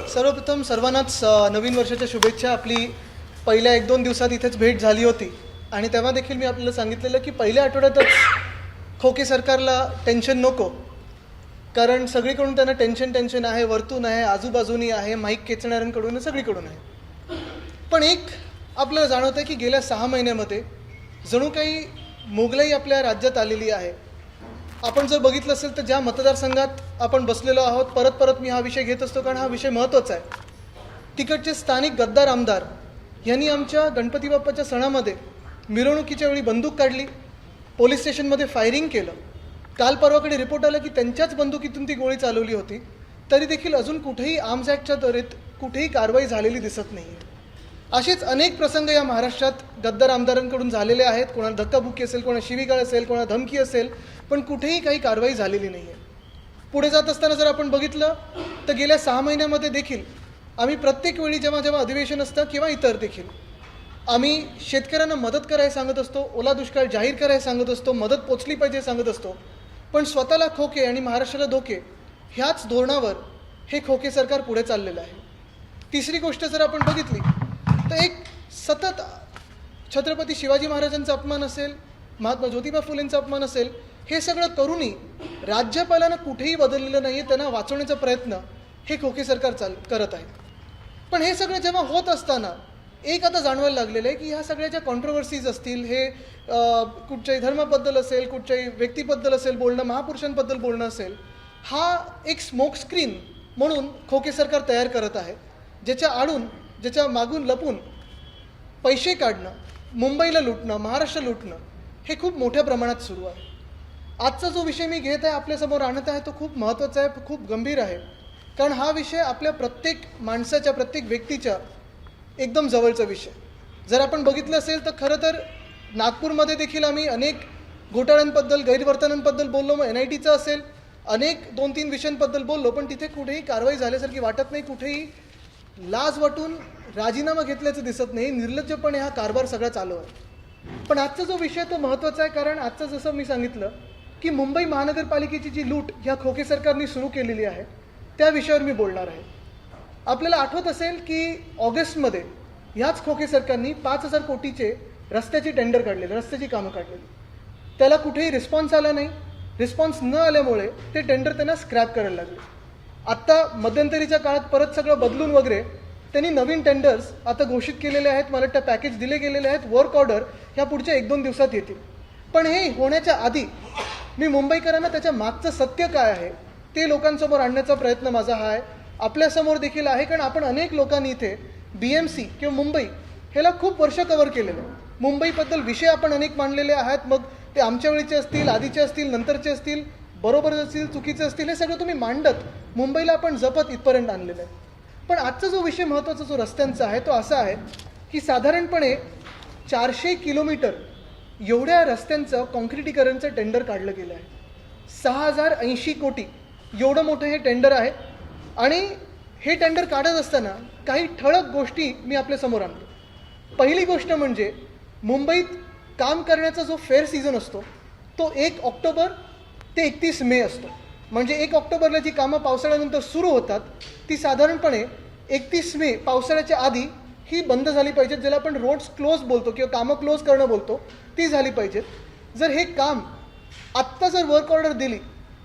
सर्वप्रथम सर्वांनाच नवीन वर्षाच्या शुभेच्छा. आपली पहिल्या 1-2 दिवसात इथेच भेट झाली होती आणि तेव्हा देखील मी आपल्याला सांगितलेलं की पहिल्या आठवड्यातच खोके सरकारला टेन्शन नको, कारण सगळीकडून त्यांना टेन्शन आहे, वरतून आहे, आजूबाजूनी आहे, माईक खेचणाऱ्यांकडून सगळीकडून आहे. पण एक आपल्याला जाणवतं आहे की गेल्या 6 महिन्यामध्ये जणू काही मोगलाई आपल्या राज्यात आलेली आहे. आपण जर बघितलं असेल तर ज्या मतदारसंघात आपण बसलेलो आहोत, परत परत मी हा विषय घेत असतो कारण हा विषय महत्त्वाचा आहे. तिकडचे स्थानिक गद्दार आमदार यांनी आमच्या गणपती बाप्पाच्या सणामध्ये मिरवणुकीच्या वेळी बंदूक काढली, पोलीस स्टेशनमध्ये फायरिंग केलं. काल परवाकडे रिपोर्ट आला की त्यांच्याच बंदुकीतून ती गोळी चालवली होती. तरी देखील अजून कुठेही आर्म्स ॲक्टच्या त्वरित कुठेही कारवाई झालेली दिसत नाही आहे. असेच अनेक प्रसंग या महाराष्ट्रात गद्दार आमदारांकडून झालेले आहेत. कोणाला धक्काबुक्की असेल, कोणाला शिवीगाळ असेल, कोणाला धमकी असेल, पण कुठेही काही कारवाई झालेली नाही आहे. पुढे जात असताना जर आपण बघितलं तर गेल्या 6 महिन्यामध्ये देखील आम्ही प्रत्येक वेळी जेव्हा अधिवेशन असतं किंवा इतर देखील आम्ही शेतकऱ्यांना मदत करायला सांगत असतो, ओला दुष्काळ जाहीर करायला सांगत असतो, मदत पोचली पाहिजे सांगत असतो, पण स्वतःला खोके आणि महाराष्ट्राला धोके ह्याच धोरणावर हे खोके सरकार पुढे चाललेलं आहे. तिसरी गोष्ट जर आपण बघितली तर एक सतत छत्रपती शिवाजी महाराजांचा अपमान असेल, महात्मा ज्योतिबा फुलेंचा अपमान असेल, हे सगळं करूनही राज्यपालांना कुठेही बदललेलं नाही आहे. त्यांना वाचवण्याचा प्रयत्न हे खोके सरकार करत आहे. पण हे सगळं जेव्हा होत असताना एक आता जाणवायला लागलेलं आहे की ह्या सगळ्या ज्या कॉन्ट्रोवर्सीज असतील, हे कुठच्याही धर्माबद्दल असेल, कुठच्याही व्यक्तीबद्दल असेल बोलणं, महापुरुषांबद्दल बोलणं असेल, हा एक स्मोक स्क्रीन म्हणून खोके सरकार तयार करत आहे, ज्याच्या मागून लपून पैसे काढणं, मुंबईला लुटणं, महाराष्ट्र लुटणं हे खूप मोठ्या प्रमाणात सुरू आहे. आजचा जो विषय मी घेत आहे, आपल्यासमोर आणत आहे, तो खूप महत्त्वाचा आहे, खूप गंभीर आहे. कारण हा विषय आपल्या प्रत्येक माणसाच्या, प्रत्येक व्यक्तीच्या एकदम जवळचा विषय. जर आपण बघितलं असेल तर खरं तर नागपूरमध्ये देखील आम्ही अनेक घोटाळ्यांबद्दल, गैरवर्तनांबद्दल बोललो. मग NITचं असेल, अनेक 2-3 विषयांबद्दल बोललो, पण तिथे कुठेही कारवाई झाल्यासारखी वाटत नाही. कुठेही लाज वाटून राजीनामा घेतल्याचं दिसत नाही. निर्लज्जपणे हा कारभार सगळा चालू आहे. पण आजचा जो विषय तो महत्त्वाचा आहे, कारण आजचं जसं मी सांगितलं की मुंबई महानगरपालिकेची जी लूट ह्या खोके सरकारने सुरू केलेली आहे, त्या विषयावर मी बोलणार आहे. आपल्याला आठवत असेल की ऑगस्टमध्ये ह्याच खोके सरकारने 5,000 कोटीचे रस्त्याची टेंडर काढलेले, रस्त्याची कामं काढलेली. त्याला कुठेही रिस्पॉन्स आला नाही. रिस्पॉन्स न आल्यामुळे ते टेंडर त्यांना स्क्रॅप करायला लागले. आत्ता मध्यंतरीच्या काळात परत सगळं बदलून वगैरे त्यांनी नवीन टेंडर्स आता घोषित केलेले आहेत. मला वाटतं पॅकेज दिले गेलेले आहेत. वर्क ऑर्डर ह्या पुढच्या 1-2 दिवसात येतील. पण हे होण्याच्या आधी मी मुंबईकरांना त्याच्या मागचं सत्य काय आहे ते लोकांसमोर आणण्याचा प्रयत्न माझा हा आहे. आपल्यासमोर देखील आहे, कारण आपण अनेक लोकांनी इथे BMC किंवा मुंबई ह्याला खूप वर्ष कव्हर केलेलं आहे. मुंबईबद्दल विषय आपण अनेक मांडलेले आहेत. मग ते आमच्या वेळीचे असतील, आधीचे असतील, नंतरचे असतील, बरोबर असतील, चुकीचे असतील, हे सगळं तुम्ही मांडत मुंबईला आपण जपत इथपर्यंत आणलेलं आहे. पण आजचा जो विषय महत्त्वाचा जो रस्त्यांचा आहे तो असा आहे की साधारणपणे 400 किलोमीटर एवढ्या रस्त्यांचं कॉन्क्रिटीकरणचं टेंडर काढलं गेलं आहे. 6,080 कोटी एवढं मोठं हे टेंडर आहे. आणि हे टेंडर काढत असताना काही ठळक गोष्टी मी आपल्यासमोर आणतो. पहिली गोष्ट म्हणजे मुंबईत काम करण्याचा जो फेअर सीझन असतो तो 1 ऑक्टोबर ते 31 मे असतो. म्हणजे 1 ऑक्टोबरला जी कामं पावसाळ्यानंतर सुरू होतात ती साधारणपणे 31 मे पावसाळ्याच्या आधी ही बंद झाली पाहिजेत, ज्याला आपण रोड्स क्लोज बोलतो किंवा कामं क्लोज करणं बोलतो, ती झाली पाहिजेत. जर हे काम आत्ता जर वर्क ऑर्डर दिली,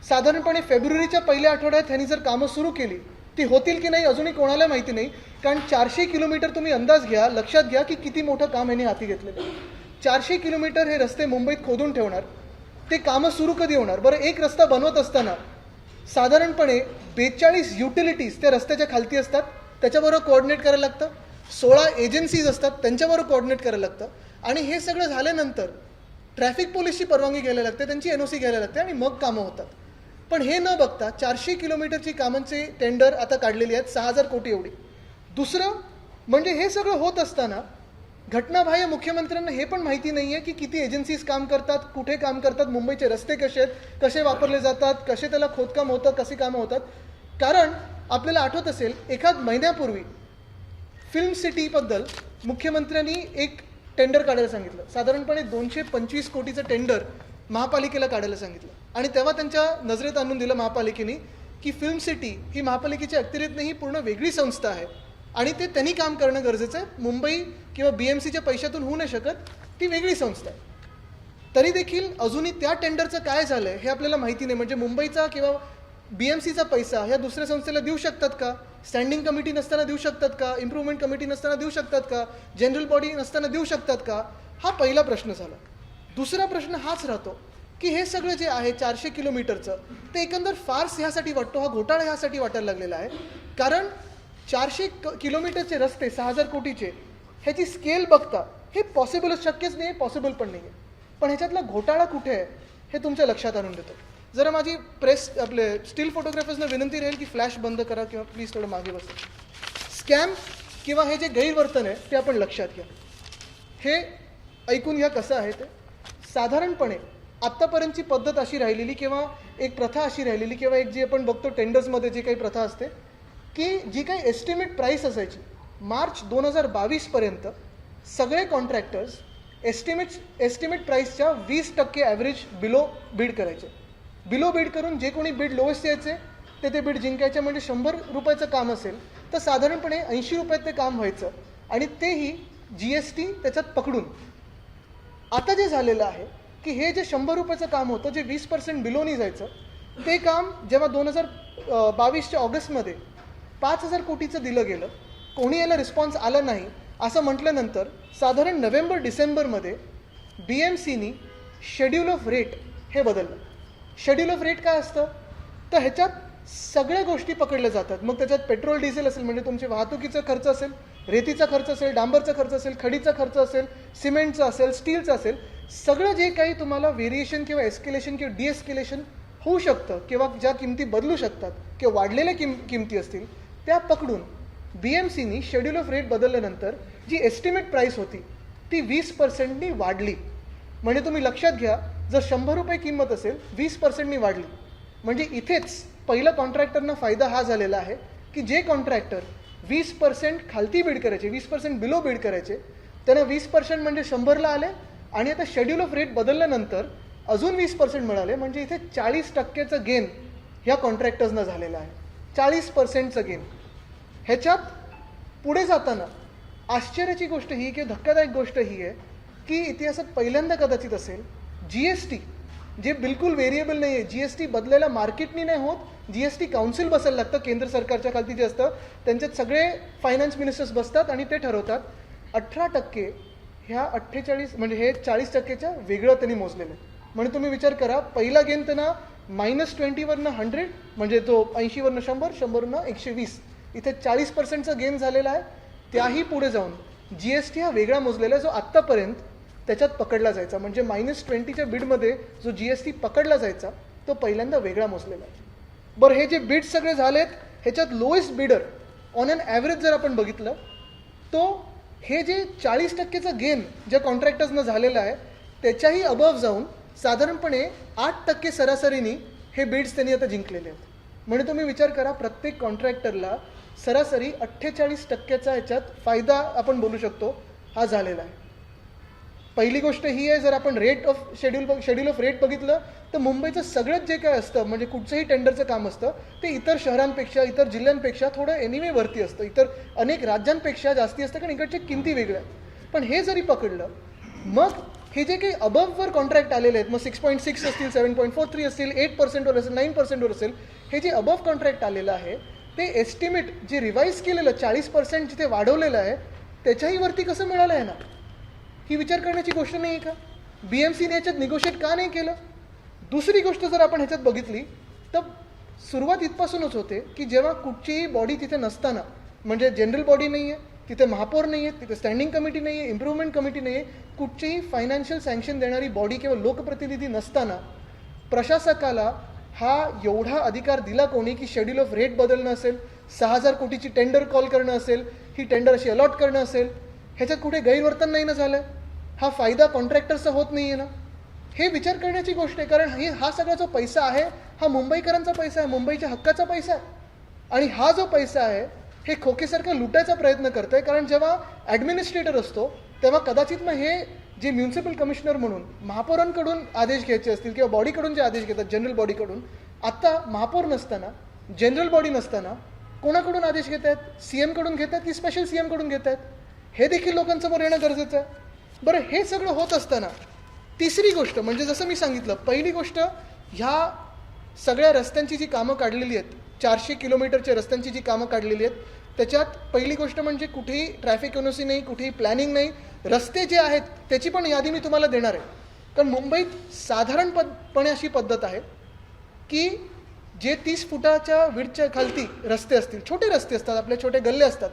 साधारणपणे फेब्रुवारीच्या पहिल्या आठवड्यात ह्यांनी जर कामं सुरू केली, ती होतील की नाही अजूनही कोणाला माहिती नाही. कारण 400 किलोमीटर तुम्ही अंदाज घ्या, लक्षात घ्या की किती मोठं काम यांनी हाती घेतलेलं. 400 किलोमीटर हे रस्ते मुंबईत खोदून ठेवणार. ते कामं सुरू कधी होणार? बरं, एक रस्ता बनवत असताना साधारणपणे 42 युटिलिटीज त्या रस्त्याच्या खालती असतात, त्याच्याबरोबर कोऑर्डिनेट करायला लागतं. 16 एजन्सीज असतात, त्यांच्याबरोबर कोऑर्डिनेट करायला लागतं. आणि हे सगळं झाल्यानंतर ट्रॅफिक पोलिसची परवानगी घ्यायला लागते, त्यांची NOC घ्यायला लागते आणि मग कामं होतात. पण हे न बघता 400 किलोमीटरची कामांचे टेंडर आता काढलेली आहेत, 6,000 कोटी एवढी. दुसरं म्हणजे हे सगळं होत असताना घटनाबाह्य मुख्यमंत्र्यांना हे पण माहिती नाही आहे की किती एजन्सीज काम करतात, कुठे काम करतात, मुंबईचे रस्ते कसे आहेत, कसे वापरले जातात, कसे त्याला खोदकाम होतं, कशी कामं होतात. कारण आपल्याला आठवत असेल एखाद महिन्यापूर्वी फिल्म सिटीबद्दल मुख्यमंत्र्यांनी एक टेंडर काढायला सांगितलं. साधारणपणे 225 कोटीचं टेंडर महापालिकेला काढायला सांगितलं. आणि तेव्हा त्यांच्या नजरेत आणून दिलं महापालिकेने की फिल्म सिटी ही महापालिकेची अखत्यारीत नाही, ही पूर्ण वेगळी संस्था आहे आणि ते त्यांनी काम करणं गरजेचं आहे. मुंबई किंवा BMCच्या पैशातून होऊ नाही शकत, ती वेगळी संस्था आहे. तरी देखील अजूनही त्या टेंडरचं काय झालं आहे हे आपल्याला माहिती नाही. म्हणजे मुंबईचा किंवा BMCचा पैसा ह्या दुसऱ्या संस्थेला देऊ शकतात का? स्टँडिंग कमिटी नसताना देऊ शकतात का? इम्प्रूव्हमेंट कमिटी नसताना देऊ शकतात का? जनरल बॉडी नसताना देऊ शकतात का? हा पहिला प्रश्न झाला. दुसरा प्रश्न हाच राहतो की हे सगळं जे आहे 400 किलोमीटरचं, ते एकंदर फार्स ह्यासाठी वाटतो, हा घोटाळा ह्यासाठी वाटायला लागलेला आहे. कारण 400 किलोमीटरचे रस्ते 6,000 कोटीचे, ह्याची स्केल बघता हे पॉसिबलच शक्यच नाही, पॉसिबल पण नाही आहे. पण ह्याच्यातला घोटाळा कुठे आहे हे तुमच्या लक्षात आणून देतो. जरा माझी आपले स्टील फोटोग्राफर्सना विनंती राहील की फ्लॅश बंद करा किंवा प्लीज थोडं मागे बसा. स्कॅम किंवा हे जे गैरवर्तन आहे ते आपण लक्षात घ्या. हे ऐकून घ्या कसं आहे ते. साधारणपणे आत्तापर्यंतची पद्धत अशी राहिलेली किंवा एक प्रथा अशी राहिलेली किंवा एक जी आपण बघतो टेंडर्समध्ये जी काही प्रथा असते की जी काही एस्टिमेट प्राईस असायची मार्च 2022पर्यंत सगळे कॉन्ट्रॅक्टर्स एस्टिमेट प्राईसच्या 20% ॲव्हरेज बिलो बीड करायचे. बिलो बीड करून जे कोणी बीड लोएस्ट यायचे ते बीड जिंकायचे. म्हणजे 100 रुपयाचं काम असेल तर साधारणपणे 80 रुपयात ते काम व्हायचं आणि तेही GST त्याच्यात पकडून. आता जे झालेलं आहे की हे जे 100 रुपयाचं काम होतं, जे 20% बिलोनी जायचं, ते काम जेव्हा 2022च्या ऑगस्टमध्ये 5,000 कोटीचं दिलं गेलं, कोणी याला रिस्पॉन्स आला नाही असं म्हटल्यानंतर साधारण नोव्हेंबर-डिसेंबरमध्ये BMCनी शेड्यूल ऑफ रेट हे बदललं. शेड्यूल ऑफ रेट काय असतं तर ह्याच्यात सगळ्या गोष्टी पकडल्या जातात. मग त्याच्यात पेट्रोल डिझेल असेल म्हणजे तुमचे वाहतुकीचा खर्च असेल, रेतीचा खर्च असेल, डांबरचा खर्च असेल, खडीचा खर्च असेल, सिमेंटचा असेल, स्टीलचा असेल, सगळं जे काही तुम्हाला व्हेरिएशन किंवा एस्केलेशन किंवा डिएस्केलेशन होऊ शकतं किंवा ज्या किमती बदलू शकतात किंवा वाढलेल्या किमती असतील त्या पकडून BMCनी शेड्यूल ऑफ रेट बदलल्यानंतर जी एस्टिमेट प्राईस होती ती 20%नी वाढली. म्हणजे तुम्ही लक्षात घ्या, जर 100 रुपये किंमत असेल 20%नी वाढली. म्हणजे इथेच पहिलं कॉन्ट्रॅक्टरना फायदा हा झालेला आहे की जे कॉन्ट्रॅक्टर 20% खालती बीड करायचे, 20% बिलो बीड करायचे, त्यांना 20% म्हणजे 100ला आले आणि आता शेड्यूल ऑफ रेट बदलल्यानंतर अजून 20% मिळाले. म्हणजे इथे 40%चं गेन ह्या कॉन्ट्रॅक्टर्सना झालेलं आहे. 40%चं गेन. ह्याच्यात पुढे जाताना आश्चर्याची गोष्ट ही किंवा धक्कादायक गोष्ट ही आहे की इतिहासात पहिल्यांदा कदाचित असेल GST जे बिलकुल व्हेरिएबल नाही आहे, GST बदलायला मार्केटनी नाही होत, GST काउन्सिल बसायला लागतं, केंद्र सरकारच्या खालती जे असतं त्यांच्यात सगळे फायनान्स मिनिस्टर्स बसतात आणि ते ठरवतात. 18% ह्या 48 म्हणजे हे 40%च्या वेगळं त्यांनी मोजलेलं आहे. म्हणजे तुम्ही विचार करा, पहिला गेन त्यांना -20वरनं 100 म्हणजे तो 80वरनं 100, 100वरनं 120, इथे 40%चा गेन झालेला आहे. त्याही पुढे जाऊन GST हा वेगळा मोजलेला आहे जो आत्तापर्यंत त्याच्यात पकडला जायचा. म्हणजे -20च्या बीडमध्ये जो GST पकडला जायचा तो पहिल्यांदा वेगळा मोजलेला आहे. बरं, हे जे बीड सगळे झालेत ह्याच्यात lowest bidder on an average जर आपण बघितलं तो हे जे 40%चा गेन ज्या कॉन्ट्रॅक्टर्सनं झालेला आहे त्याच्याही अबव जाऊन साधारणपणे 8% सरासरीनी हे बीड्स त्यांनी आता जिंकलेले आहेत. म्हणजे तुम्ही विचार करा, प्रत्येक कॉन्ट्रॅक्टरला सरासरी 48%चा ह्याच्यात फायदा आपण बोलू शकतो हा झालेला आहे. पहिली गोष्ट ही आहे, जर आपण शेड्यूल ऑफ रेट बघितलं तर मुंबईचं सगळंच जे काय असतं म्हणजे कुठचंही टेंडरचं काम असतं ते इतर शहरांपेक्षा, इतर जिल्ह्यांपेक्षा थोडं एनिवे वरती असतं, इतर अनेक राज्यांपेक्षा जास्ती असतं, कारण इकडच्या किमती वेगळ्या. पण हे जरी पकडलं मग हे जे काही अबववर कॉन्ट्रॅक्ट आलेले आहेत, मग 6.6 असतील, 7.43 असतील, 8%वर असेल, 9%वर असेल, हे जे अबव कॉन्ट्रॅक्ट आलेलं आहे ते एस्टिमेट जे रिवाईज केलेलं 40% जिथे वाढवलेलं आहे त्याच्याही वरती कसं मिळालं आहे ना, ही विचार करण्याची गोष्ट नाही आहे का? BMCने याच्यात निगोशिएट का नाही केलं? दुसरी गोष्ट जर आपण ह्याच्यात बघितली तर सुरुवात इथपासूनच होते की जेव्हा कुठचीही बॉडी तिथे नसताना, म्हणजे जनरल बॉडी नाही आहे तिथे, महापौर नाही आहे तिथे, स्टँडिंग कमिटी नाही आहे, इम्प्रूव्हमेंट कमिटी नाही आहे, कुठचीही फायनान्शियल सँक्शन देणारी बॉडी किंवा लोकप्रतिनिधी नसताना प्रशासकाला हा एवढा अधिकार दिला कोणी की शेड्यूल ऑफ रेट बदलणं असेल, 6,000 कोटीची टेंडर कॉल करणं असेल, ही टेंडर अशी अलॉट करणं असेल, ह्याच्यात कुठे गैरवर्तन नाही ना झालं? हा फायदा कॉन्ट्रॅक्टरचा होत नाही आहे ना? हे विचार करण्याची गोष्ट आहे. कारण हा सगळा जो पैसा आहे हा मुंबईकरांचा पैसा आहे, मुंबईच्या हक्काचा पैसा आहे. आणि हा जो पैसा आहे हे खोकेसारखं लुटायचा प्रयत्न करत आहे. कारण जेव्हा ॲडमिनिस्ट्रेटर असतो तेव्हा कदाचित मग हे जे म्युन्सिपल कमिशनर म्हणून महापौरांकडून आदेश घ्यायचे असतील किंवा बॉडीकडून जे आदेश घेतात जनरल बॉडीकडून, आत्ता महापौर नसताना जनरल बॉडी नसताना कोणाकडून आदेश घेत आहेत? CM कडून घेत आहेत की स्पेशल CM कडून घेत आहेत? हे देखील लोकांसमोर येणं गरजेचं आहे. बरं, हे सगळं होत असताना तिसरी गोष्ट म्हणजे जसं मी सांगितलं, पहिली गोष्ट ह्या सगळ्या रस्त्यांची जी कामं काढलेली आहेत, 400 किलोमीटरच्या रस्त्यांची जी कामं काढलेली आहेत, त्याच्यात पहिली गोष्ट म्हणजे कुठेही ट्रॅफिक एनओसी नाही, कुठेही प्लॅनिंग नाही. रस्ते जे आहेत त्याची पण यादी मी तुम्हाला देणार आहे. कारण मुंबईत साधारणपणे अशी पद्धत आहे की जे 30 फुटाच्या विडच्या खालती रस्ते असतील, छोटे रस्ते असतात, आपले छोटे गल्ले असतात,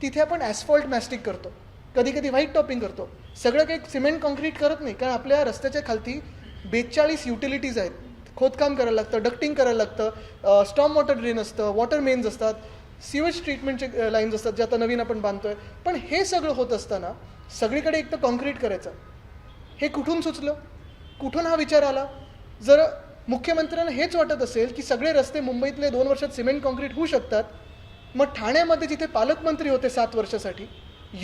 तिथे आपण ॲस्फॉल्ट मॅस्टिक करतो, कधी कधी व्हाईट टॉपिंग करतो. सगळं काही सिमेंट कॉन्क्रीट करत नाही, कारण आपल्या रस्त्याच्या खालती 42 युटिलिटीज आहेत. खोदकाम करायला लागतं, डक्टिंग करायला लागतं, स्टॉर्म वॉटर ड्रेन असतं, वॉटर मेन्स असतात, सिवेज ट्रीटमेंटचे लाईन्स असतात जे आता नवीन आपण बांधतोय. पण हे सगळं होत असताना सगळीकडे एक तर कॉन्क्रीट करायचं, हे कुठून सुचलं? कुठून हा विचार आला? जर मुख्यमंत्र्यांना हेच वाटत असेल की सगळे रस्ते मुंबईतले 2 वर्षात सिमेंट कॉन्क्रीट होऊ शकतात, मग ठाण्यामध्ये जिथे पालकमंत्री होते 7 वर्षासाठी,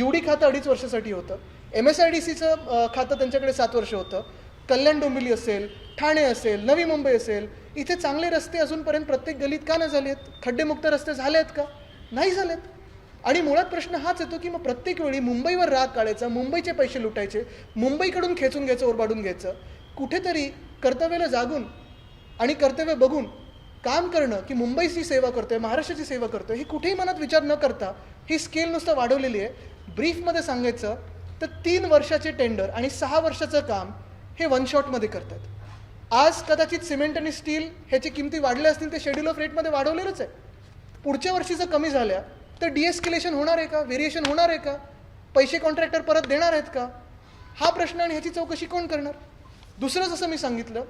UD खातं 2.5 वर्षासाठी होतं, MSIDCचं खातं त्यांच्याकडे 7 वर्ष होतं, कल्याण डोंबिवली असेल, ठाणे असेल, नवी मुंबई असेल, इथे चांगले रस्ते अजूनपर्यंत प्रत्येक गलीत का नाही झाले आहेत? खड्डेमुक्त रस्ते झाले आहेत का? नाही झालेत. आणि मुळात प्रश्न हाच येतो की मग प्रत्येक वेळी मुंबईवर राग काढायचा, मुंबईचे पैसे लुटायचे, मुंबईकडून खेचून घ्यायचं, ओरबाडून घ्यायचं. कुठेतरी कर्तव्याला जागून आणि कर्तव्य बघून काम करणं की मुंबईची सेवा करतोय, महाराष्ट्राची सेवा करतोय, ही कुठेही मनात विचार न करता ही स्केल नुसतं वाढवलेली आहे. ब्रीफमध्ये सांगायचं तर 3 वर्षाचे टेंडर आणि 6 वर्षाचं काम हे 1 शॉटमध्ये करतात. आज कदाचित सिमेंट आणि स्टील ह्याची किमती वाढल्या असतील, ते शेड्यूल ऑफ रेटमध्ये वाढवलेलंच आहे. पुढच्या वर्षी जर कमी झाल्या तर डिएस्केलेशन होणार आहे का? व्हेरिएशन होणार आहे का? पैसे कॉन्ट्रॅक्टर परत देणार आहेत का? हा प्रश्न आणि ह्याची चौकशी कोण करणार? दुसरं जसं मी सांगितलं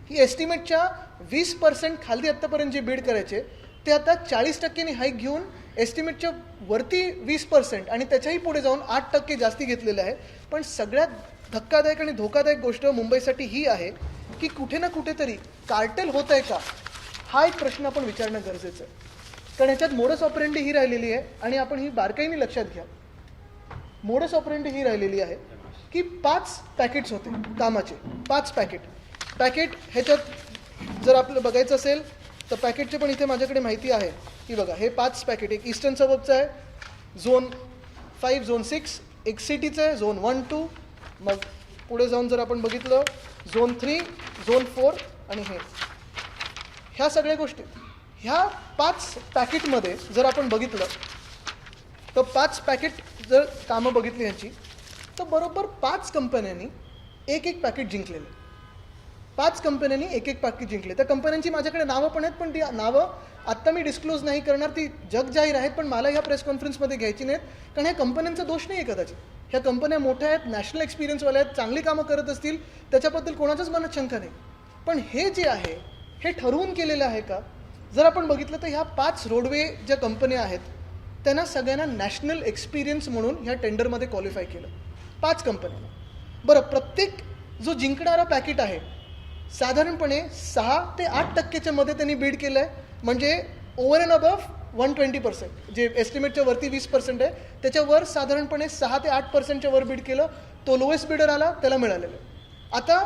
की एस्टिमेटच्या 20% खाली आत्तापर्यंत जे बीड करायचे ते आता 40% हाईक घेऊन एस्टिमेटच्या वरती 20% आणि त्याच्याही पुढे जाऊन 8% जास्ती घेतलेलं आहे. पण सगळ्यात धक्कादायक आणि धोकादायक गोष्ट मुंबईसाठी ही आहे की कुठे ना कुठेतरी कार्टेल होत आहे का, हा एक प्रश्न आपण विचारणं गरजेचं आहे. कारण ह्याच्यात मोडस ऑपरेंडी ही राहिलेली आहे आणि आपण ही बारकाईने लक्षात घ्या. मोडस ऑपरेंडी ही राहिलेली आहे की 5 पॅकेट्स होते कामाचे, 5 पॅकेट ह्याच्यात जर आपलं बघायचं असेल तर पॅकेटचे पण इथे माझ्याकडे माहिती आहे की बघा, हे 5 पॅकेट, एक ईस्टर्न सबअबचं आहे, झोन 5, झोन 6, एक सिटीचं आहे, झोन 1, 2, मग पुढे जाऊन जर आपण बघितलं झोन 3, झोन 4 आणि ह्या सगळ्या गोष्टी, ह्या 5 पॅकेटमध्ये जर आपण बघितलं तर 5 पॅकेट जर कामं बघितली ह्याची तर बरोबर 5 कंपन्यांनी एक पॅकेट जिंकलेलं. 5 कंपन्यांनी एक पॅकेट जिंकले. त्या कंपन्यांची माझ्याकडे नावं पण आहेत, पण ती नावं आत्ता मी डिस्क्लोज नाही करणार, ती जगजाहीर आहेत, पण मला ह्या प्रेस कॉन्फरन्समध्ये घ्यायची नाहीत. कारण ह्या कंपन्यांचा दोष नाही आहे कदाचित. ह्या कंपन्या मोठ्या आहेत, नॅशनल एक्सपिरियन्सवाल्या आहेत, चांगली कामं करत असतील, त्याच्याबद्दल कोणाच्याच मनात शंका नाही. पण हे जे आहे हे ठरवून केलेलं आहे का? जर आपण बघितलं तर ह्या 5 रोडवे ज्या कंपन्या आहेत त्यांना सगळ्यांना नॅशनल एक्सपिरियन्स म्हणून ह्या टेंडरमध्ये क्वालिफाय केलं, 5 कंपन्यांना. बरं, प्रत्येक जो जिंकणारा पॅकेट आहे साधारणपणे 6 ते 8% मध्ये त्यांनी बीड केलं आहे. म्हणजे ओव्हर अँड अबव 120%, जे एस्टिमेटच्या वरती 20% आहे त्याच्यावर साधारणपणे 6 ते 8% वर बीड केलं. तो लोएस्ट बिडर आला, त्याला मिळालेलं आहे. आता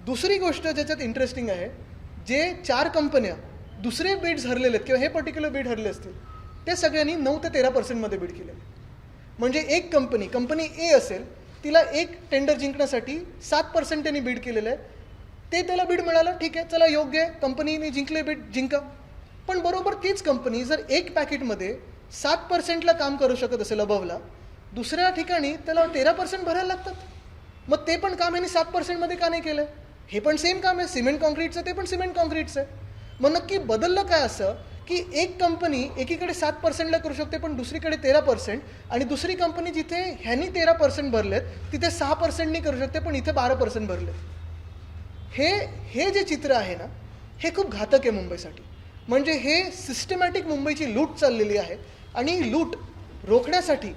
दुसरी गोष्ट ज्याच्यात इंटरेस्टिंग आहे, जे 4 कंपन्या दुसरे बीड्स हरलेले आहेत किंवा हे पर्टिक्युलर बीड हरले असतील ते सगळ्यांनी 9 ते 13% मध्ये बीड केले. म्हणजे एक कंपनी ए असेल, तिला एक टेंडर जिंकण्यासाठी 7% त्यांनी बीड केलेलं आहे. ते त्याला बीड मिळालं, ठीक आहे, चला योग्य आहे, कंपनीने जिंकले बीड, जिंका. पण बरोबर तीच कंपनी जर एक पॅकेटमध्ये 7%ला काम करू शकत असेल अबवला, दुसऱ्या ठिकाणी त्याला 13% भरायला लागतात. मग ते पण काम यांनी 7% का नाही केलं? हे पण सेम काम आहे, सिमेंट कॉन्क्रीटचं, ते पण सिमेंट कॉन्क्रीटचं आहे. मग नक्की बदललं काय असं की एक कंपनी एकीकडे 7%ला करू शकते पण दुसरीकडे 13%, आणि दुसरी कंपनी जिथे ह्यांनी 13% भरलेत तिथे 6%नी करू शकते पण इथे 12% भरलेत. हे जे चित्र आहे ना, हे खूप घातक आहे मुंबईसाठी. म्हणजे हे सिस्टमॅटिक मुंबईची लूट चाललेली आहे आणि लूट रोखण्यासाठी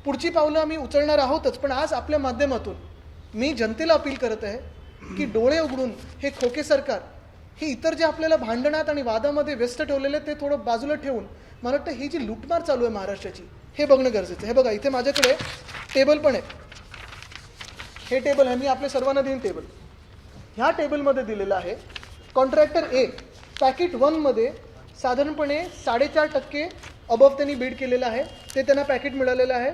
पुढची पावलं आम्ही उचलणार आहोतच. पण आज आपल्या माध्यमातून मी जनतेला अपील करत आहे की डोळे उघडून हे खोके सरकार, हे इतर जे आपल्याला भांडणात आणि वादामध्ये व्यस्त ठेवलेले ते थोडं बाजूला ठेवून मला वाटतं ही जी लूटमार चालू आहे महाराष्ट्राची, हे बघणं गरजेचं आहे. हे बघा, इथे माझ्याकडे टेबल पण आहे. हे टेबल आहे, मी आपल्या सर्वांना देईन टेबल. ह्या टेबलमध्ये दिलेलं आहे कॉन्ट्रॅक्टर ए पॅकेट 1 मध्ये साधारणपणे 4.5% अबव त्यांनी बीड केलेलं आहे. ते त्यांना पॅकेट मिळालेलं आहे.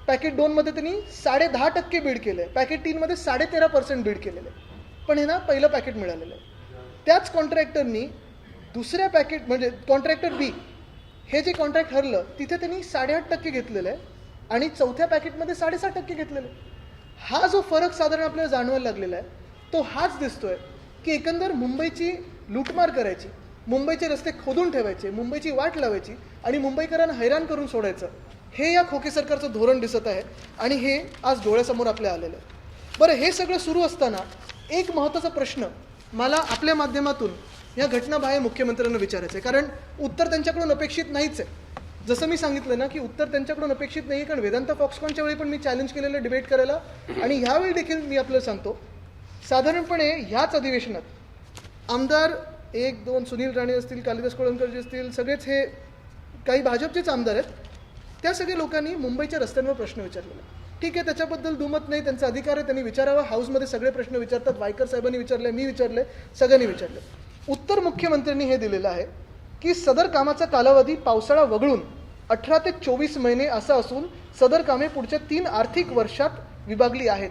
पॅकेट 2मध्ये त्यांनी 10.5% बीड केलं आहे. पॅकेट 3मध्ये 13.5% बीड केलेलं आहे. पण हे ना पहिलं पॅकेट मिळालेलं आहे. त्याच कॉन्ट्रॅक्टरनी दुसऱ्या पॅकेट म्हणजे कॉन्ट्रॅक्टर बी हे जे कॉन्ट्रॅक्ट ठरलं तिथे त्यांनी 8.5% घेतलेलं आहे आणि चौथ्या पॅकेटमध्ये 6.5% घेतलेलं आहे. हा जो फरक साधारण आपल्याला जाणवायला लागलेला आहे तो हाच दिसतोय की एकंदर मुंबईची लूटमार करायची, मुंबईचे रस्ते खोदून ठेवायचे, मुंबईची वाट लावायची आणि मुंबईकरांना हैराण करून सोडायचं, हे या खोके सरकारचं धोरण दिसत आहे आणि हे आज डोळ्यासमोर आपल्या आलेलं आहे. बरं, हे सगळं सुरू असताना एक महत्त्वाचा प्रश्न मला आपल्या माध्यमातून या घटनाबाह्य मुख्यमंत्र्यांना विचारायचं आहे, कारण उत्तर त्यांच्याकडून अपेक्षित नाहीच आहे. जसं मी सांगितलं ना की उत्तर त्यांच्याकडून अपेक्षित नाही आहे, कारण वेदांत फॉक्सकॉनच्या वेळी पण मी चॅलेंज केलेलं डिबेट करायला आणि ह्यावेळी देखील मी आपल्याला सांगतो. साधारणपणे ह्याच अधिवेशनात आमदार 1-2 सुनील राणे असतील, कालिदास कोळंबकरजी असतील, सगळेच हे काही भाजपचेच आमदार आहेत, त्या सगळ्या लोकांनी मुंबईच्या रस्त्यांवर प्रश्न विचारलेला. ठीक आहे, त्याच्याबद्दल दुमत नाही, त्यांचा अधिकार आहे, त्यांनी विचारावा. हाऊसमध्ये सगळे प्रश्न विचारतात. वायकर साहेबांनी विचारले, मी विचारले, सगळ्यांनी विचारले. उत्तर मुख्यमंत्र्यांनी हे दिलेलं आहे की सदर कामाचा कालावधी पावसाळा वगळून 18 ते 24 महिने असा असून सदर कामे पुढच्या 3 आर्थिक वर्षात विभागली आहेत.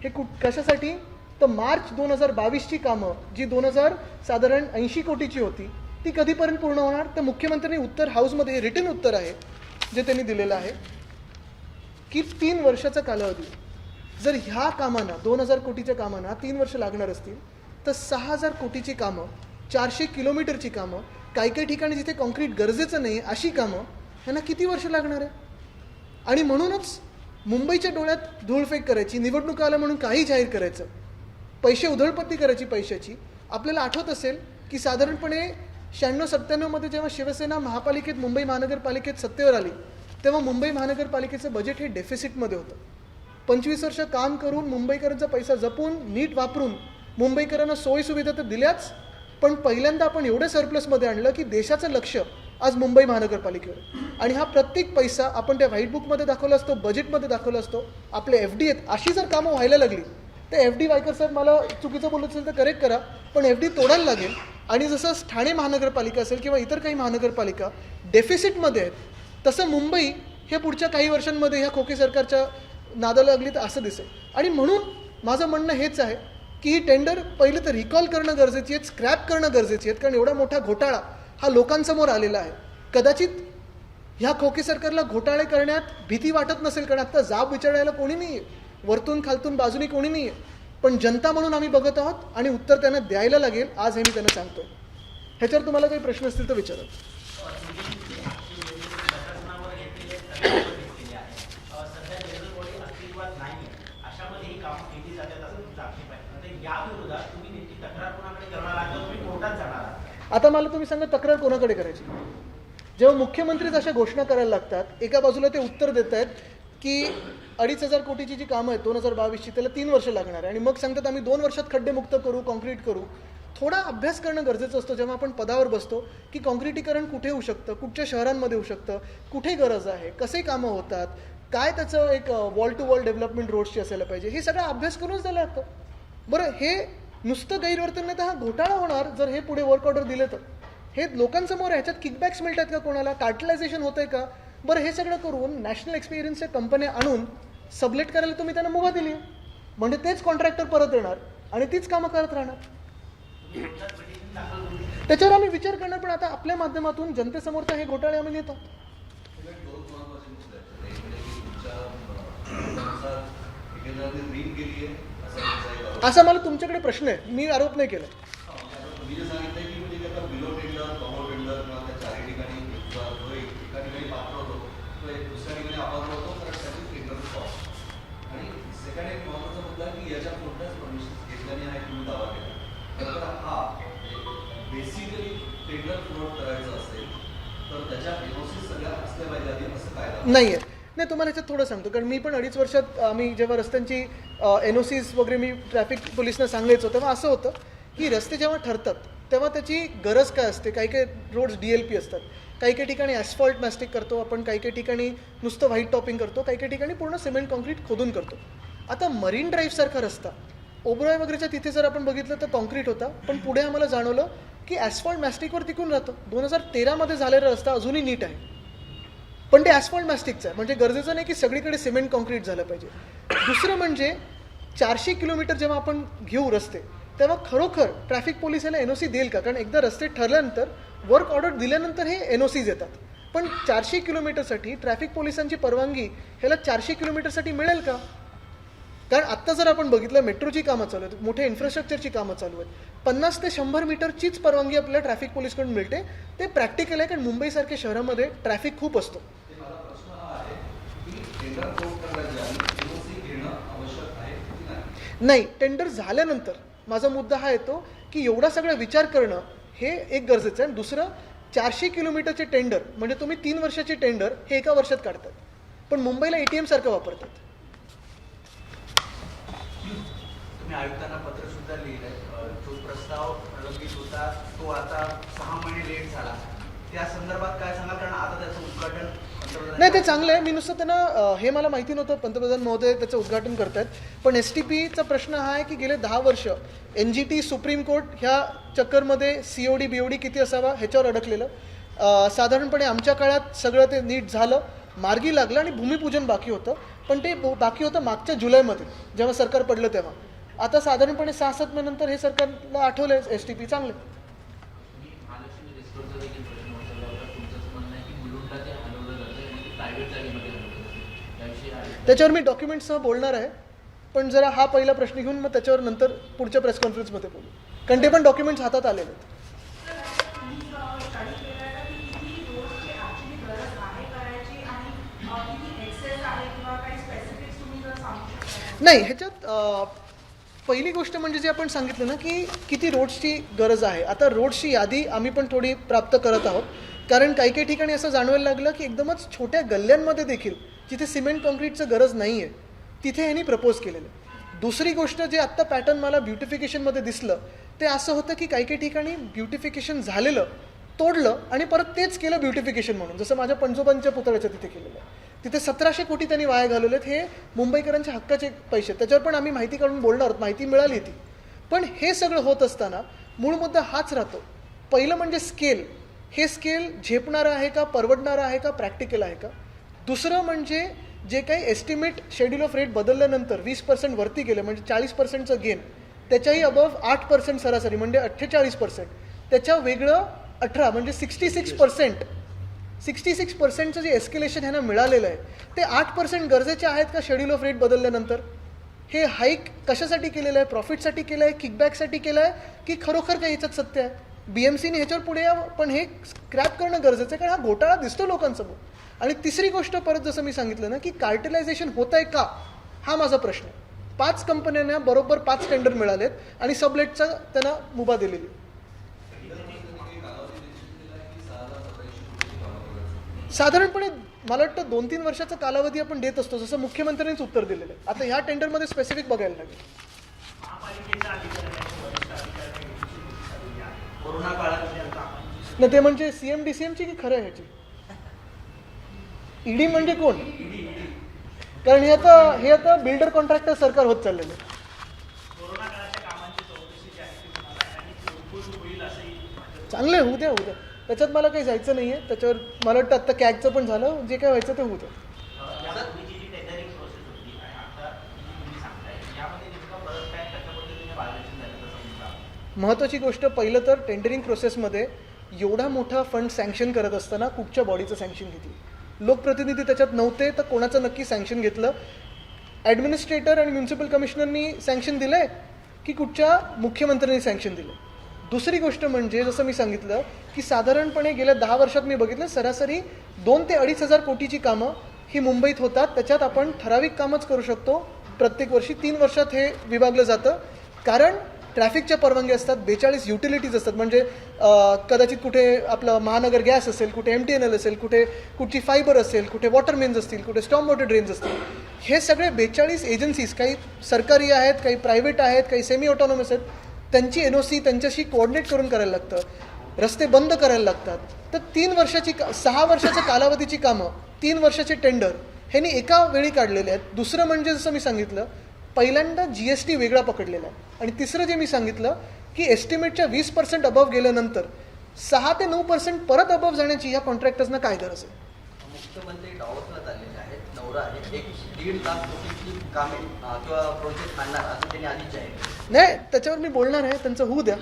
हे कशासाठी? तर मार्च 2022ची कामं जी साधारण 80 कोटीची होती ती कधीपर्यंत पूर्ण होणार? तर मुख्यमंत्र्यांनी उत्तर हाऊसमध्ये हे रिटन उत्तर आहे जे त्यांनी दिलेलं आहे की 3 वर्षाचा कालावधी. जर ह्या कामांना 2000 कोटीच्या कामांना 3 वर्ष लागणार असतील तर 6000 कोटीची कामं, 400 किलोमीटरची कामं, काही ठिकाणी जिथे कॉन्क्रीट गरजेचं नाही अशी कामं ह्यांना किती वर्ष लागणार आहे? आणि म्हणूनच मुंबईच्या डोळ्यात धूळफेक करायची, निवडणुका आल्या म्हणून काही जाहीर करायचं, पैसे उधळपट्टी करायची पैशाची. आपल्याला आठवत असेल की साधारणपणे 96-97मध्ये जेव्हा शिवसेना महापालिकेत, मुंबई महानगरपालिकेत सत्तेवर आली तेव्हा मुंबई महानगरपालिकेचं बजेट हे डेफिसिटमध्ये होतं. 25 वर्ष काम करून मुंबईकरांचा पैसा जपून नीट वापरून मुंबईकरांना सोयीसुविधा तर दिल्याच, पण पहिल्यांदा आपण एवढं सरप्लसमध्ये आणलं की देशाचं लक्ष आज मुंबई महानगरपालिकेवर. आणि हा प्रत्येक पैसा आपण त्या व्हाईट बुकमध्ये दाखवला असतो, बजेटमध्ये दाखवला असतो. आपले FD आहेत, अशी जर कामं व्हायला लागली तर FD, वायकर साहेब मला चुकीचं बोलत असेल तर करेक्ट करा, पण FD तोडायला लागेल. आणि जसं ठाणे महानगरपालिका असेल किंवा इतर काही महानगरपालिका डेफिसिटमध्ये आहेत, तसं मुंबई हे पुढच्या काही वर्षांमध्ये ह्या खोके सरकारच्या नादाला लागली तर असं दिसेल. आणि म्हणून माझं म्हणणं हेच आहे की ही टेंडर पहिले तर रिकॉल करणं गरजेची आहे, स्क्रॅप करणं गरजेची आहे, कारण एवढा मोठा घोटाळा हा लोकांसमोर आलेला आहे. कदाचित ह्या खोके सरकारला घोटाळे करण्यात भीती वाटत नसेल, कारण आता जाब विचारायला कोणी नाही आहे, वरतून खालतून बाजूनी कोणी नाही आहे, पण जनता म्हणून आम्ही बघत आहोत आणि उत्तर त्यांना द्यायला लागेल. आज हे मी त्यांना सांगतो. ह्याच्यावर तुम्हाला काही प्रश्न असतील तर विचारा. आता मला तुम्ही सांगा, तक्रार कोणाकडे करायची? जेव्हा मुख्यमंत्रीच अशा घोषणा करायला लागतात, एका बाजूला ते उत्तर देत आहेत की 2500 कोटीची जी कामं आहेत 2022ची त्याला 3 वर्ष लागणार आहे, आणि मग सांगतात आम्ही 2 वर्षात खड्डे मुक्त करू, कॉन्क्रीट करू. थोडा अभ्यास करणं गरजेचं असतं जेव्हा आपण पदावर बसतो की कॉन्क्रिटीकरण कुठे होऊ शकतं, कुठच्या शहरांमध्ये होऊ शकतं, कुठे गरज आहे, कसे कामं होतात, काय त्याचं एक वॉल टू वॉल डेव्हलपमेंट रोड्सची असायला पाहिजे, हे सगळा अभ्यास करूनच द्यायला लागतं. बरं, हे नुसतं गैरवर्तन नाही तर हा घोटाळा होणार जर हे पुढे वर्क ऑर्डर दिले तर. हे लोकांसमोर ह्याच्यात किकबॅक्स मिळतात का कोणाला, कार्टलायझेशन होतंय का? बरं, हे सगळं करून नॅशनल एक्सपिरियन्सच्या कंपन्या आणून सबलेट करायला तुम्ही त्यांना मुभा दिली, म्हणजे तेच कॉन्ट्रॅक्टर परत येणार आणि तीच कामं करत राहणार. त्याच्यावर आम्ही विचार करणार, पण आता आपल्या माध्यमातून जनतेसमोर तर हे घोटाळे आम्ही नेतो. असा मला तुमच्याकडे प्रश्न आहे, मी आरोप नाही केला. नाही आहे. नाही, तुम्हाला ह्याच्यात थोडं सांगतो, कारण मी पण 2.5 वर्षात आम्ही जेव्हा रस्त्यांची NOCs वगैरे मी ट्रॅफिक पोलिसना सांगायचो तेव्हा असं होतं की रस्ते जेव्हा ठरतात तेव्हा त्याची गरज काय असते. काही काही रोड्स DLP असतात, काही ठिकाणी ॲस्फॉल्ट मॅस्टिक करतो आपण, काही ठिकाणी नुसतं व्हाईट टॉपिंग करतो, काही ठिकाणी पूर्ण सिमेंट कॉन्क्रीट खोदून करतो. आता मरीन ड्राईव्हसारखा रस्ता ओबरॉय वगैरेच्या तिथे जर आपण बघितलं तर कॉन्क्रीट होता, पण पुढे आम्हाला जाणवलं की ॲस्फॉल्ट मॅस्टिकवर टिकून राहतं. 2013मध्ये झालेला रस्ता अजूनही नीट आहे, पण ते ॲस्फॉल्ट मॅस्टिकचं आहे. म्हणजे गरजेचं नाही की सगळीकडे सिमेंट कॉन्क्रीट झालं पाहिजे. दुसरं म्हणजे 400 किलोमीटर जेव्हा आपण घेऊ रस्ते, तेव्हा खरोखर ट्रॅफिक पोलीस याला NOC देईल का? कारण एकदा रस्ते ठरल्यानंतर वर्क ऑर्डर दिल्यानंतर हे NOCs येतात. पण 400 किलोमीटरसाठी ट्रॅफिक पोलिसांची परवानगी ह्याला 400 किलोमीटरसाठी मिळेल का? कारण आत्ता जर आपण बघितलं, मेट्रोची कामं चालू आहेत, मोठ्या इन्फ्रास्ट्रक्चरची कामं चालू आहेत, 50 ते 100 मीटरचीच परवानगी आपल्याला ट्रॅफिक पोलीसकडून मिळते. ते प्रॅक्टिकल आहे, कारण मुंबईसारख्या शहरामध्ये ट्रॅफिक खूप असतो. नाही, टेंडर झाल्यानंतर माझा मुद्दा हा येतो की एवढा सगळा विचार करणं हे एक गरजेचं आहे. दुसरं, 400 किलोमीटरचे टेंडर म्हणजे तुम्ही 3 वर्षाचे टेंडर हे एका वर्षात काढतात, पण मुंबईला ATM सारखं वापरतात. तुम्ही आयुक्तांना पत्र सुद्धा लिहिलंय, जो प्रस्ताव प्रलंबित होता तो आता 6 महिने लेट झाला, त्या संदर्भात काय सांगाल? कारण आता त्याचं उद्घाटन नाही, ते चांगलं आहे. मी नुसतं त्यांना हे मला माहिती नव्हतं पंतप्रधान महोदय त्याचं उद्घाटन करतायत. पण STPचा प्रश्न हा आहे की गेले 10 वर्ष NGT सुप्रीम कोर्ट ह्या चक्करमध्ये COD BOD किती असावा ह्याच्यावर अडकलेलं. साधारणपणे आमच्या काळात सगळं ते नीट झालं, मार्गी लागलं आणि भूमिपूजन बाकी होतं. पण ते बाकी होतं मागच्या जुलैमध्ये जेव्हा सरकार पडलं तेव्हा. आता साधारणपणे 6-7 महिन्यानंतर हे सरकारला आठवलं STP चांगलं. त्याच्यावर मी डॉक्युमेंट्ससह बोलणार आहे, पण जरा हा पहिला प्रश्न घेऊन मग त्याच्यावर नंतर पुढच्या प्रेस कॉन्फरन्समध्ये बोलू, कारण ते पण डॉक्युमेंट्स हातात आलेले आहेत. नाही, ह्याच्यात पहिली गोष्ट म्हणजे जे आपण सांगितलं ना की किती रोड्सची गरज आहे. आता रोड्सची यादी आम्ही पण थोडी प्राप्त करत आहोत, कारण काही काही ठिकाणी असं जाणवायला लागलं की एकदमच छोट्या गल्ल्यांमध्ये देखील जिथे सिमेंट कॉन्क्रीटचं गरज नाही आहे तिथे ह्यांनी प्रपोज केलेलं. दुसरी गोष्ट जे आत्ता पॅटर्न मला ब्युटिफिकेशनमध्ये दिसलं ते असं होतं की काही काही ठिकाणी ब्युटिफिकेशन झालेलं तोडलं आणि परत तेच केलं ब्युटिफिकेशन म्हणून, जसं माझ्या पणजोबांच्या पुतळ्याच्या तिथे केलेलं आहे. तिथे 1700 कोटी त्यांनी वाया घालवलेत. हे मुंबईकरांच्या हक्काचे पैसे, त्याच्यावर पण आम्ही माहिती काढून बोलणार आहोत, माहिती मिळाली ती. पण हे सगळं होत असताना मूळ मुद्दा हाच राहतो. पहिलं म्हणजे स्केल. हे स्केल झेपणारं आहे का, परवडणारं आहे का, प्रॅक्टिकल आहे का. दुसरं म्हणजे जे काही एस्टिमेट शेड्यूल ऑफ रेट बदलल्यानंतर 20% वरती गेलं म्हणजे 40%चं गेन, त्याच्याही अबव 8% सरासरी म्हणजे 48%, त्याच्या वेगळं 18 म्हणजे 66%चं जे एस्केलेशन ह्यांना मिळालेलं आहे ते 8% गरजेचे आहेत का शेड्यूल ऑफ रेट बदलल्यानंतर? हे हाईक कशासाठी केलेलं आहे? प्रॉफिटसाठी केलं आहे, किकबॅकसाठी केलं आहे, की खरोखर काही ह्याच्यात सत्य आहे? BMCने ह्याच्यावर पुढे यावं, पण हे स्क्रॅप करणं गरजेचं आहे, कारण हा घोटाळा दिसतो लोकांसमोर. आणि तिसरी गोष्ट, परत जसं मी सांगितलं ना की कार्टेलायझेशन होत आहे का, हा माझा प्रश्न आहे. 5 कंपन्यांना बरोबर 5 टेंडर मिळालेत आणि सबलेटचा त्यांना मुभा दिलेली. साधारणपणे मला वाटतं 2-3 वर्षाचा कालावधी आपण देत असतो, जसं मुख्यमंत्र्यांनीच उत्तर दिलेलं आहे. आता ह्या टेंडरमध्ये स्पेसिफिक बघायला लागेल. कोरोना काळात ना ते म्हणजे CM-DCMची की खरं ह्याची ED म्हणजे कोण? कारण हे आता बिल्डर कॉन्ट्रॅक्टर सरकार होत चाललेलं आहे. चांगलं होऊ द्या. त्याच्यात मला काही जायचं नाही आहे. त्याच्यावर मला वाटतं आत्ता कॅगचं पण झालं, जे काय व्हायचं ते होऊ द्या. महत्त्वाची गोष्ट, पहिलं तर टेंडरिंग प्रोसेसमध्ये एवढा मोठा फंड सँक्शन करत असताना कुठच्या बॉडीचं सँक्शन घेतलं? लोकप्रतिनिधी त्याच्यात नव्हते, तर कोणाचं नक्की सँक्शन घेतलं? ॲडमिनिस्ट्रेटर आणि म्युन्सिपल कमिशनरनी सँक्शन दिलं आहे की कुठच्या मुख्यमंत्र्यांनी सँक्शन दिलं? दुसरी गोष्ट म्हणजे जसं मी सांगितलं की साधारणपणे गेल्या 10 वर्षात मी बघितलं सरासरी 2 ते 2,500 कोटीची कामं ही मुंबईत होतात. त्याच्यात आपण ठराविक कामच करू शकतो प्रत्येक वर्षी. 3 वर्षात हे विभागलं जातं, कारण ट्रॅफिकच्या परवानगी असतात, 42 युटिलिटीज असतात. म्हणजे कदाचित कुठे आपलं महानगर गॅस असेल, कुठे MTNL असेल, कुठची फायबर असेल, कुठे वॉटर मेन्स असतील, कुठे स्टॉर्म वॉटर ड्रेन्स असतील. हे सगळे 42 एजन्सीज, काही सरकारी आहेत, काही प्रायव्हेट आहेत, काही सेमी ऑटोनॉमस आहेत, त्यांची NOC त्यांच्याशी कोऑर्डिनेट करून करायला लागतं. रस्ते बंद करायला लागतात. तर 6 वर्षाच्या कालावधीची कामं, 3 वर्षाचे टेंडर ह्यांनी एका वेळी काढलेले आहेत. दुसरं म्हणजे जसं मी सांगितलं, पहिल्यांदा GST वेगळा पकडलेला आहे. आणि तिसरं जे मी सांगितलं की एस्टिमेटच्या 20% अबव गेल्यानंतर 6 ते 9% परत अबव जाण्याची ह्या कॉन्ट्रॅक्टर्सना काय गरज आहे? मुख्यमंत्री डावसला चाललेले आहेत, नवरा आहे, 1.5 लाख कोटीची कामे किंवा प्रोजेक्ट आणणार असं त्यांनी आधी जाहीर. नाही, त्याच्यावर मी बोलणार आहे, त्यांचं होऊ द्या.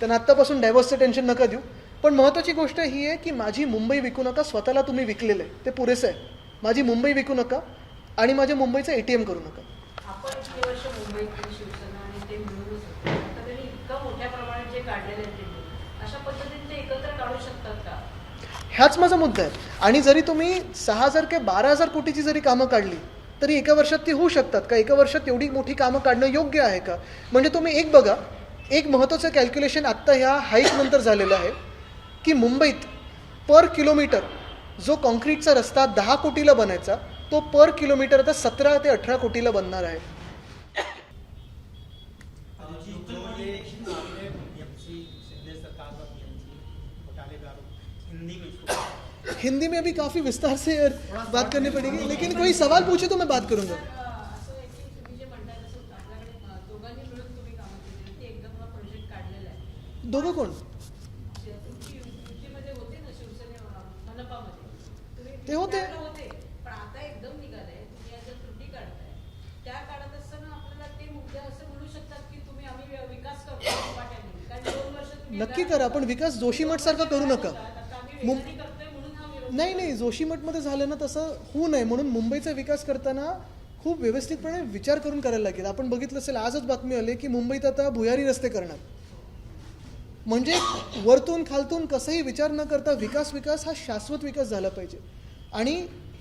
त्यांना आत्तापासून डायव्हर्सचं टेन्शन नका देऊ. पण महत्त्वाची गोष्ट ही आहे की माझी मुंबई विकू नका, स्वतःला तुम्ही विकलेलं आहे ते पुरेसं आहे. माझी मुंबई विकू नका आणि माझ्या मुंबईचं ATM करू नका. आपण इतके वर्ष मुंबईतली शिवसेना आणि ते मिळूनच होते. आता त्यांनी इतकं मोठ्या प्रमाणात जे काढलेले आहेत ते अशा पद्धतीने ते एकत्र काढू शकतात का? ह्याच माझा मुद्दा आहे. आणि जरी तुम्ही 6,000 किंवा 12,000 कोटीची जरी कामं काढली तरी एका वर्षात ती होऊ शकतात का? एका वर्षात एवढी मोठी कामं काढणं योग्य आहे का? म्हणजे तुम्ही एक बघा, एक महत्त्वाचं कॅल्क्युलेशन आत्ता ह्या हाईकनंतर झालेलं आहे की मुंबईत पर किलोमीटर जो कॉन्क्रीटचा रस्ता 10 कोटीला बनायचा तो पर किलोमीटर आता 17 ते 18 कोटीला बनणार आहे. हिंदी में अभी काफ़ी विस्तार से बात करनी पड़ेगी, लेकिन कोई सवाल पूछे तो मैं बात करूंगा. असं आहे की तुम्ही जे म्हणताय तसं आपल्याकडे दोघांनी मिळून तुम्ही कामं केली, ते एकदम हा प्रोजेक्ट काढलेला आहे. दोघं कोण? तुमची युतीमध्ये होते ना शिवसेना मनपामध्ये, तुम्ही ते होते. होते, पण आता एकदम निघालंय, तुम्ही याच्या त्रुटी काढताय. त्या काढत असताना आपल्याला ते मुद्दे असं म्हणू शकतात की तुम्ही आम्ही विकास करतो वाट्याने, कारण 2 वर्ष तुम्ही नक्की करा, पण विकास जोशीमठ सारखा करू नका. आता आम्ही वेगाने करतोय म्हणून हा विरोध. नाही, जोशीमठमध्ये झालं ना तसं होऊ नये म्हणून मुंबईचा विकास करताना खूप व्यवस्थितपणे विचार करून करायला लागेल. आपण बघितलं असेल, आजच बातमी आली की मुंबईत आता भुयारी रस्ते करणार. म्हणजे वरतून खालतून कसंही विचार न करता विकास हा शाश्वत विकास झाला पाहिजे. आणि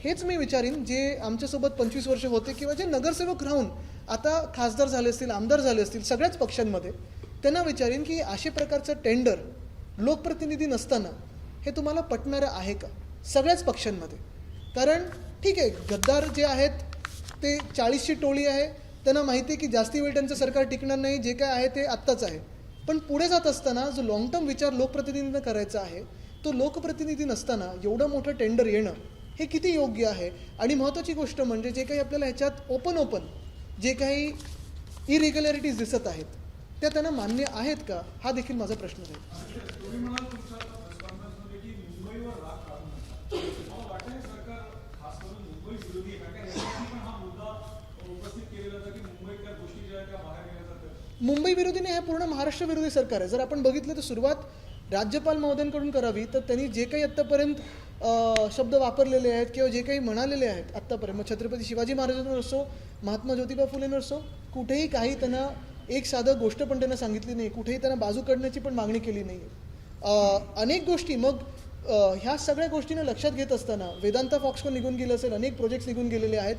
हेच मी विचारीन जे आमच्यासोबत 25 वर्ष होते किंवा जे नगरसेवक राहून आता खासदार झाले असतील, आमदार झाले असतील सगळ्याच पक्षांमध्ये, त्यांना विचारीन की अशा प्रकारचं टेंडर लोकप्रतिनिधी नसताना हे तुम्हाला पटणारं आहे का सगळ्याच पक्षांमध्ये? कारण ठीक आहे, गद्दार जे आहेत ते 40ची टोळी आहे, त्यांना माहिती आहे की जास्ती वेळ त्यांचं सरकार टिकणार नाही, जे काय आहे ते आत्ताच आहे. पण पुढे जात असताना जो लाँग टर्म विचार लोकप्रतिनिधींना करायचा आहे तो लोकप्रतिनिधी नसताना एवढं मोठं टेंडर येणं हे किती योग्य आहे? आणि महत्त्वाची गोष्ट म्हणजे जे काही आपल्याला ह्याच्यात ओपन जे काही इरेग्युलॅरिटीज दिसत आहेत त्या त्यांना मान्य आहेत का, हा देखील माझा प्रश्न आहे. मुंबई विरोधी नाही, हे पूर्ण महाराष्ट्र विरोधी सरकार आहे. जर आपण बघितलं तर सुरुवात राज्यपाल महोदयांकडून करावी, तर त्यांनी जे काही आत्तापर्यंत शब्द वापरलेले आहेत किंवा जे काही म्हणालेले आहेत आत्तापर्यंत, मग छत्रपती शिवाजी महाराजांवर असो, महात्मा ज्योतिबा फुलेंवर असो, कुठेही काही त्यांना एक साधं गोष्ट पण त्यांना सांगितली नाही, कुठेही त्यांना बाजू काढण्याची पण मागणी केली नाही. अनेक गोष्टी, मग ह्या सगळ्या गोष्टींना लक्षात घेत असताना वेदांता फॉक्सकॉन निघून गेलं असेल, अनेक प्रोजेक्ट्स निघून गेलेले आहेत.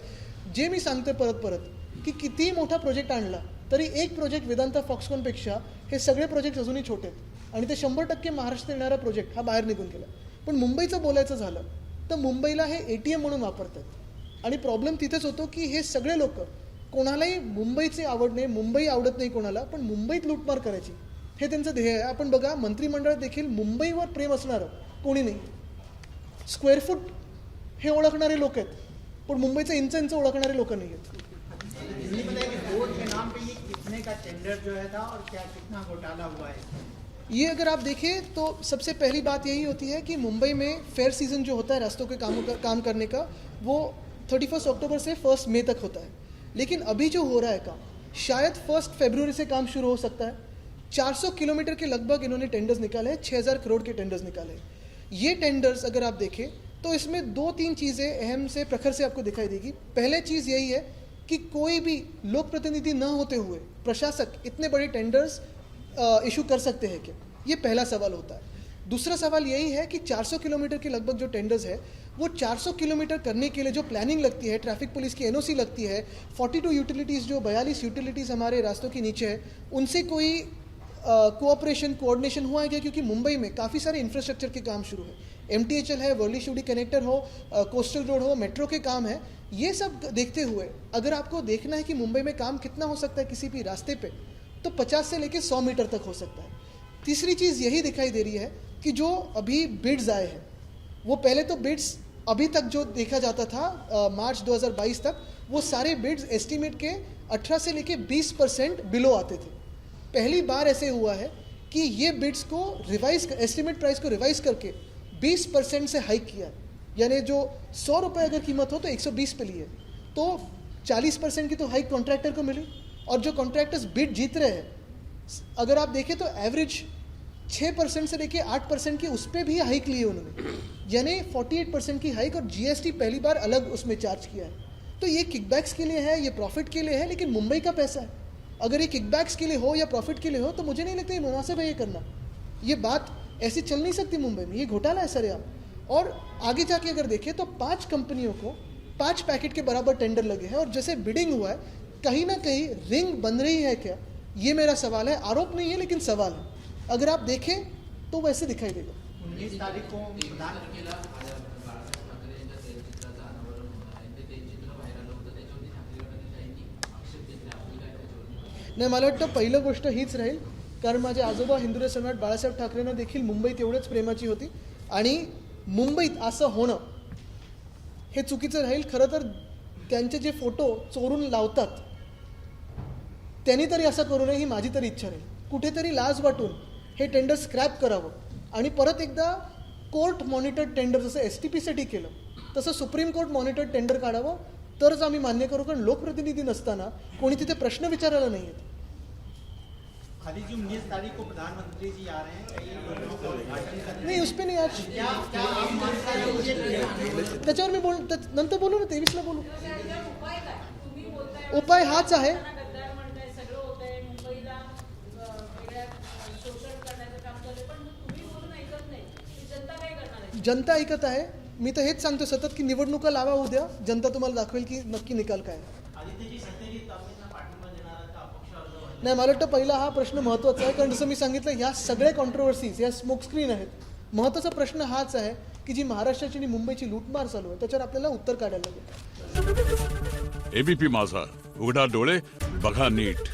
जे मी सांगते परत की कितीही मोठा प्रोजेक्ट आणला तरी एक प्रोजेक्ट वेदांता फॉक्सकॉनपेक्षा हे सगळे प्रोजेक्ट अजूनही छोटे आहेत आणि ते 100% महाराष्ट्रात येणारा प्रोजेक्ट हा बाहेर निघून गेला. पण मुंबईचं बोलायचं झालं तर मुंबईला हे ATM म्हणून वापरतात आणि प्रॉब्लेम तिथेच होतो की हे सगळे लोक, कोणालाही मुंबईची आवड नाही, मुंबई आवडत नाही कोणाला, पण मुंबईत लूटमार करायची हे त्यांचं ध्येय आहे. आपण बघा, मंत्रिमंडळात देखील मुंबईवर प्रेम असणारं कोणी नाही. स्क्वेअर फूट हे ओळखणारे लोक आहेत, पण मुंबईचं इंच ओळखणारे लोक नाही आहेत. का टेंडर जो है था और क्या कितना घोटाला हुआ है? ये अगर आप देखें तो सबसे पहली बात यही होती है कि मुंबई में फेयर सीज़न जो होता है रास्तों के काम करने का, वो 31 अक्टूबर से 1 मई तक होता है. लेकिन अभी जो हो रहा है काम, शायद 1 फरवरी से काम शुरू हो सकता है. 400 किलोमीटर के लगभग इन्होंने टेंडर्स निकाले हैं, 6,000 करोड़ के टेंडर्स निकाले हैं. ये टेंडर्स अगर आप देखें तो इसमें 2-3 चीज़ें अहम से प्रखर से आपको दिखाई देगी. पहले चीज़ यही है कि कोई भी लोक प्रतिनिधि न होते हुए प्रशासक इतने बड़े टेंडर्स इशू कर सकते हैं क्या, ये पहला सवाल होता है. दूसरा सवाल यही है कि 400 किलोमीटर के लगभग जो टेंडर्स है वो 400 किलोमीटर करने के लिए जो प्लानिंग लगती है, ट्रैफिक पुलिस की NOC लगती है, 42 यूटिलिटीज़ जो 42 यूटिलिटीज़ हमारे रास्तों के नीचे है, उनसे कोई कोऑर्डिनेशन हुआ है क्या? क्योंकि मुंबई में काफ़ी सारे इंफ्रास्ट्रक्चर के काम शुरू है. MTHL है, वर्ली शिवड़ी कनेक्टर हो, कोस्टल रोड हो, मेट्रो के काम है. ये सब देखते हुए अगर आपको देखना है कि मुंबई में काम कितना हो सकता है किसी भी रास्ते पे, तो 50 से लेकर 100 मीटर तक हो सकता है. तीसरी चीज़ यही दिखाई दे रही है कि जो अभी बिड्स आए हैं, वो पहले तो बिड्स अभी तक जो देखा जाता था मार्च 2022 तक, वो सारे बिड्स एस्टीमेट के 18 से लेकर 20% बिलो आते थे. पहली बार ऐसे हुआ है कि ये बिड्स को एस्टिमेट प्राइस को रिवाइज करके 20% से हाइक किया है। यानी जो 100 रुपये अगर कीमत हो तो 120 पे ली है, तो 40% की तो हाइक कॉन्ट्रैक्टर को मिली। और जो कॉन्ट्रैक्टर्स बिड जीत रहे हैं, अगर आप देखें तो एवरेज 6% से लेके 8% की उस पर भी हाइक ली है उन्होंने, यानी 48% की हाइक, और जीएसटी पहली बार अलग उसमें चार्ज किया है। तो ये किकबैक्स के लिए है, ये प्रॉफिट के लिए है, लेकिन मुंबई का पैसा है। अगर ये किकबैक्स के लिए हो या प्रॉफिट के लिए हो तो मुझे नहीं लगता ये मुनासिब है ये करना। ये बात ऐसी चल नहीं सकती मुंबई में, ये घोटाला है सरेआम। और आगे जाके अगर देखें तो 5 कंपनियों को 5 पैकेट के बराबर टेंडर लगे हैं, और जैसे बिडिंग हुआ है कहीं ना कहीं रिंग बन रही है क्या, ये मेरा सवाल है। आरोप नहीं है लेकिन सवाल है। अगर आप देखें तो वैसे दिखाई देगा। 19 तारीख को प्रधान नाही, मला वाटतं पहिलं गोष्ट हीच राहील, कारण माझे आजोबा हिंदुराज सम्राट बाळासाहेब ठाकरेंना देखील मुंबईत एवढंच प्रेमाची होती, आणि मुंबईत असं होणं हे चुकीचं राहील। खरं तर त्यांचे जे फोटो चोरून लावतात त्यांनी तरी असं करू नये ही माझी तरी इच्छा राहील। कुठेतरी लाज वाटून हे टेंडर स्क्रॅप करावं आणि परत एकदा कोर्ट मॉनिटर्ड टेंडर जसं STPसाठी केलं तसं सुप्रीम कोर्ट मॉनिटर्ड टेंडर काढावं, तरच आम्ही मान्य करू। कारण लोकप्रतिनिधी नसताना कोणी तिथे प्रश्न विचारायला नाही आहेत। खाली जो 19 तारीख को प्रधानमंत्री जी आ रहे हैं, कई योजनाओं का उद्घाटन करने नाही, उस पे नाही आज, क्या आप मानते हैं कि ये त्याच्यावर मी नंतर बोलू ना, 23ला बोलू। त्याच्यावर उपाय काय तुम्ही बोलताय, उपाय हाच आहे। गद्दार म्हणताय, सगळं होतंय मुंबईला वेगळ्या शोषण करण्याचं काम चाललंय, पण तुम्ही बोलून ऐकत नाही की जनता काय करणार आहे? जनता ऐकत आहे। मी तर हेच सांगतो सतत की निवडणुका लावा उद्या, जनता तुम्हाला दाखवेल की नक्की निकाल काय आहे। आदित्यजी सत्तेची ताकदीला पाठिंबा देणारा अपक्ष अर्ज भरला. नाही, मला वाटतं पहिला हा प्रश्न महत्त्वाचा आहे, कारण जसं मी सांगितलं ह्या सगळ्या कॉन्ट्रोवर्सीज या स्मोकस्क्रीन आहेत। महत्त्वाचा प्रश्न हाच आहे की जी महाराष्ट्राची आणि मुंबईची लूटमार चालू आहे त्याच्यावर आपल्याला उत्तर काढायला लागेल। एबीपी माझा, उघडा डोळे बघा नीट।